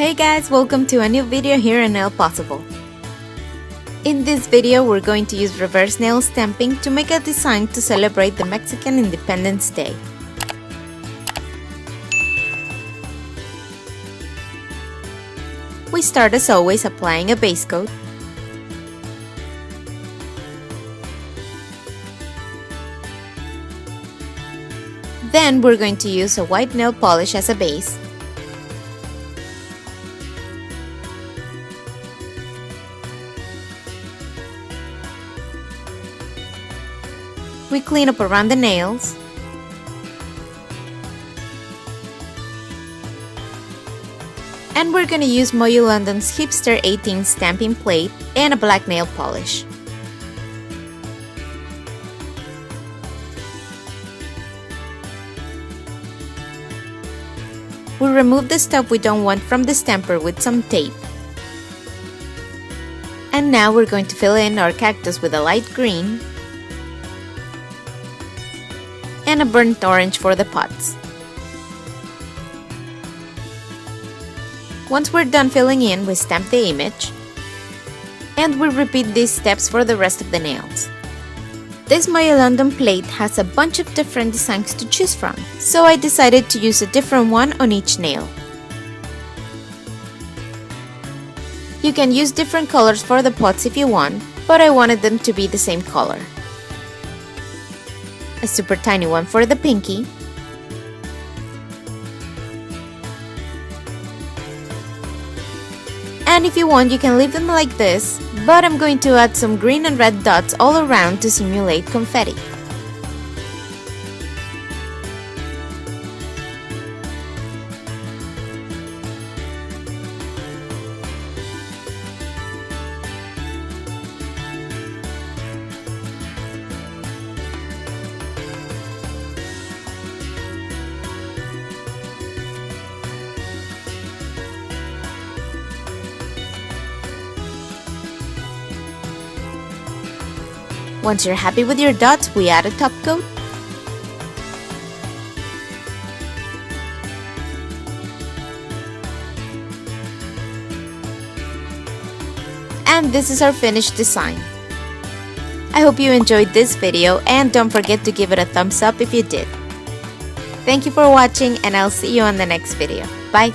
Hey guys, welcome to a new video here on NailPossible. In this video, we're going to use reverse nail stamping to make a design to celebrate the Mexican Independence Day. We start as always applying a base coat. Then we're going to use a white nail polish as a base. We clean up around the nails. And we're gonna use MoYou London's Hipster 18 stamping plate and a black nail polish. We remove the stuff we don't want from the stamper with some tape. And now we're going to fill in our cactus with a light green and a burnt orange for the pots. Once we're done filling in, we stamp the image, and we repeat these steps for the rest of the nails. This MoYou London plate has a bunch of different designs to choose from, so I decided to use a different one on each nail. You can use different colors for the pots if you want, but I wanted them to be the same color. A super tiny one for the pinky, and if you want you can leave them like this, but I'm going to add some green and red dots all around to simulate confetti. Once you're happy with your dots, we add a top coat. And this is our finished design. I hope you enjoyed this video and don't forget to give it a thumbs up if you did. Thank you for watching and I'll see you on the next video. Bye!